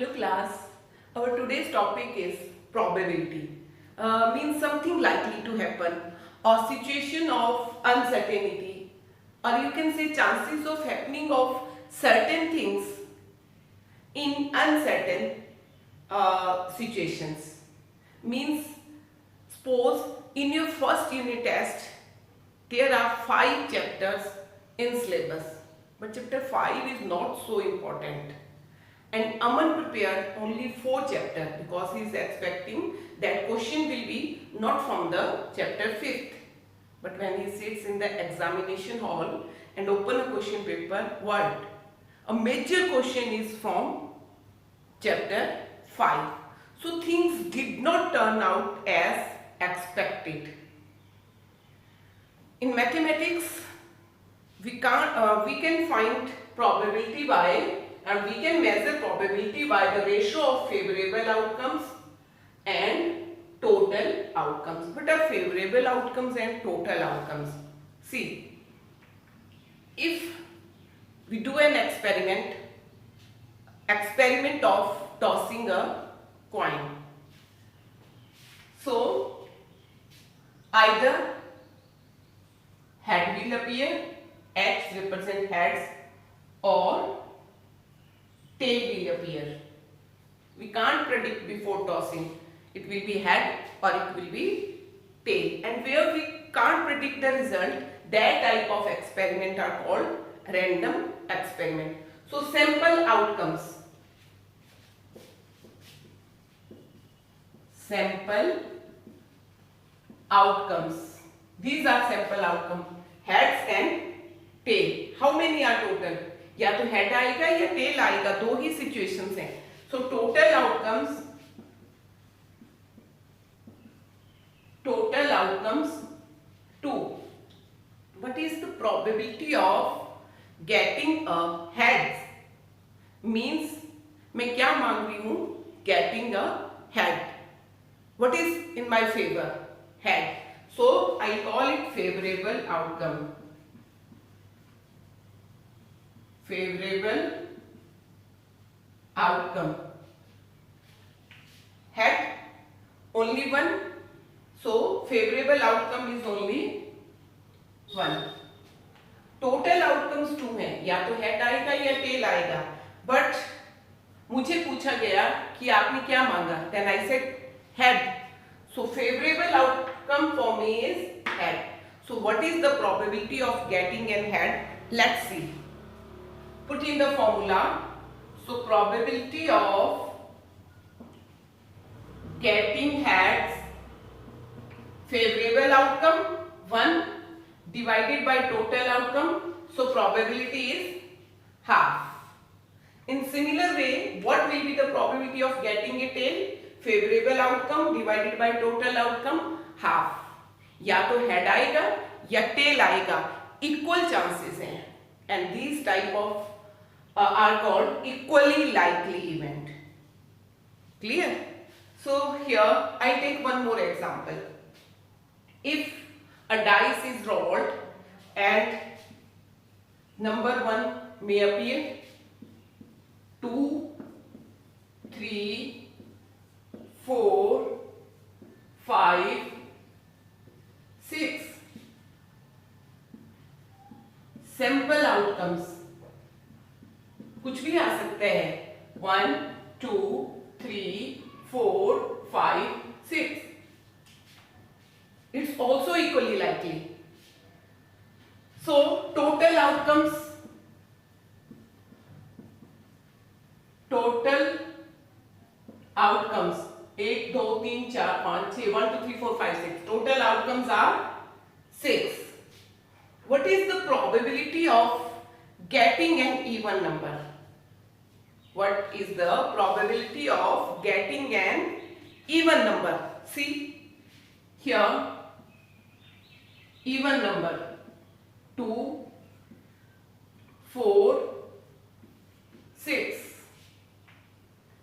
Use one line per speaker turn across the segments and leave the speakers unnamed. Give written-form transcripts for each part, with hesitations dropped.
Hello class, our today's topic is probability. Means something likely to happen or situation of uncertainty, or you can say chances of happening of certain things in uncertain situations. Means suppose in your first unit test there are 5 chapters in syllabus, but chapter 5 is not so important, and Aman prepared only 4 chapters because he is expecting that question will be not from the chapter 5th. But when he sits in the examination hall and open a question paper, what? A major question is from chapter 5. So things did not turn out as expected. In mathematics, we can find probability by, and we can measure probability by the ratio of favorable outcomes and total outcomes. What are favorable outcomes and total outcomes? See, if we do an experiment of tossing a coin, so either head will appear, X represent heads, or tail will appear. We can't predict before tossing. It will be head or it will be tail. And where we can't predict the result, that type of experiment are called random experiment. So sample outcomes. Sample outcomes. These are sample outcomes. Heads and tail. How many are total? या तो head आएगा या tell आएगा, दो ही situations हैं. So total outcomes 2. What is the probability of getting a heads? Means मैं क्या मांग रही हूँ? Getting a head. What is in my favor? Head. So I call it favorable outcome. Favorable outcome. Head only one, so favorable outcome is only one. Total outcomes 2 हैं, या तो head आएगा या tail आएगा. But मुझे पूछा गया कि आपने क्या मांगा? Then I said head. So favorable outcome for me is head. So what is the probability of getting an head? Let's see. Put in the formula. So probability of getting heads, favorable outcome 1 divided by total outcome. So probability is half. In similar way, what will be the probability of getting a tail? Favorable outcome divided by total outcome half. या तो head आएगा या tail आएगा, equal chances हैं, and these type of are called equally likely event. Clear? So here I take one more example. If a dice is rolled and number 1 may appear, 2, 3, 4, 5, 6. Sample outcomes कुछ भी आ सकते हैं. 1, 2, 3, 4, 5, 6. It's also equally likely. So total outcomes. Total outcomes 1, 2, 3, 4, 5, 6. 1, 2, 3, 4, 5, 6. Total outcomes are 6. What is the probability of getting an even number? What is the probability of getting an even number? See here, even number 2, 4, 6.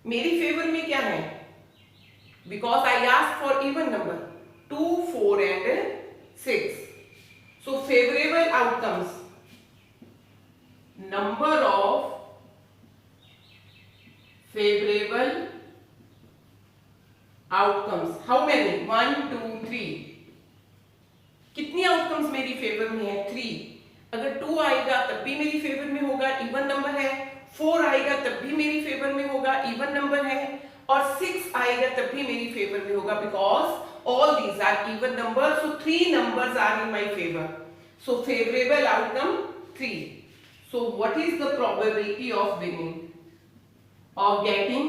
मेरी favour में क्या है? Because I asked for even number 2, 4 and 6. So favorable outcomes, number of favorable outcomes. How many? 1 2 3. कितनी outcomes मेरी favour में है? 3. अगर 2 आएगा तब भी मेरी फेवर में होगा, इवन नंबर है. 4 आएगा तब भी मेरी फेवर में होगा, इवन नंबर है. और 6 आएगा तब भी मेरी फेवर में होगा, because all these are even number. So 3 numbers are in my favour. So favourable outcome 3. So what is the probability of winning or getting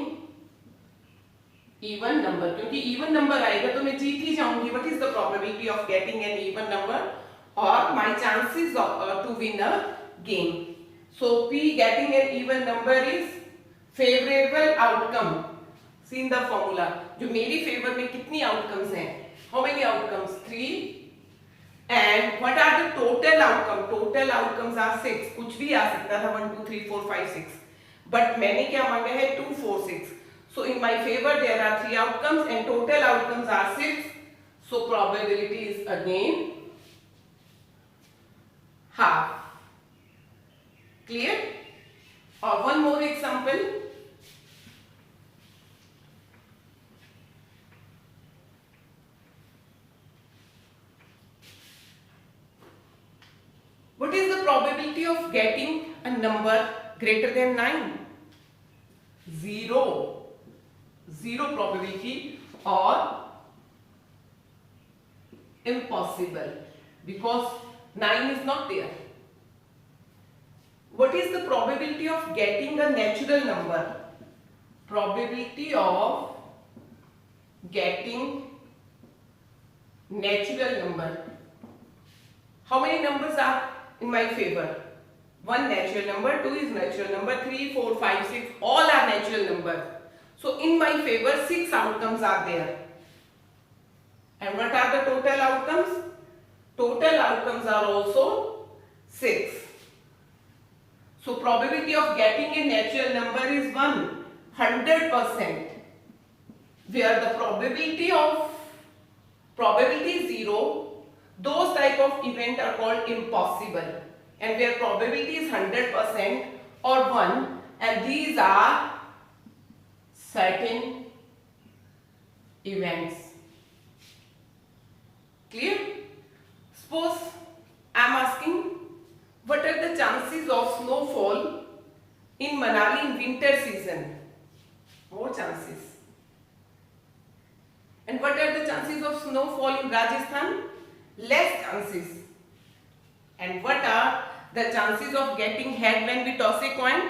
even number? क्योंकि इवन नंबर आएगा तो मैं जीत ही जाऊंगी. What is the probability of getting an even number or my chances to win a game? So P getting an even number is favorable outcome. See in the formula. जो मेरी favour में कितनी आउटकम्स हैं? How many outcomes? 3. And what are the total outcome? Total outcomes are 6. कुछ भी आ सकता था, 1 2 3 4 5 6. But मैंने क्या मांगा है? 2 4 6. So in my favor there are 3 outcomes and total outcomes are 6. So probability is again half. Clear? Or one more example. What is the probability of getting a number greater than 9? 0. 0 probability or impossible, because 9 is not there. What is the probability of getting a natural number? Probability of getting natural number. How many numbers are in my favor? 1 natural number, 2 is natural number, 3 4 5 6 all are natural numbers. So in my favor 6 outcomes are there. And what are the total outcomes? Total outcomes are also 6. So probability of getting a natural number is 100%. Where the probability is 0, those type of event are called impossible. And where probability is 100% or 1, and these are certain events. Clear? Suppose I am asking, what are the chances of snowfall in Manali in winter season? More chances. And what are the chances of snowfall in Rajasthan? Less chances. And what are the chances of getting head when we toss a coin?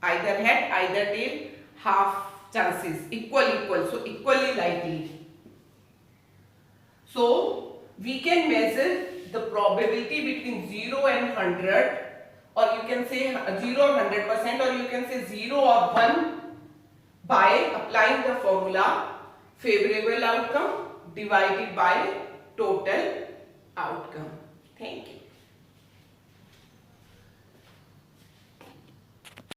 Either head, either tail, half chances, equal, so equally likely. So we can measure the probability between 0 and 100, or you can say 0 or 100%, or you can say 0 or 1 by applying the formula favorable outcome divided by total outcome. Thank you.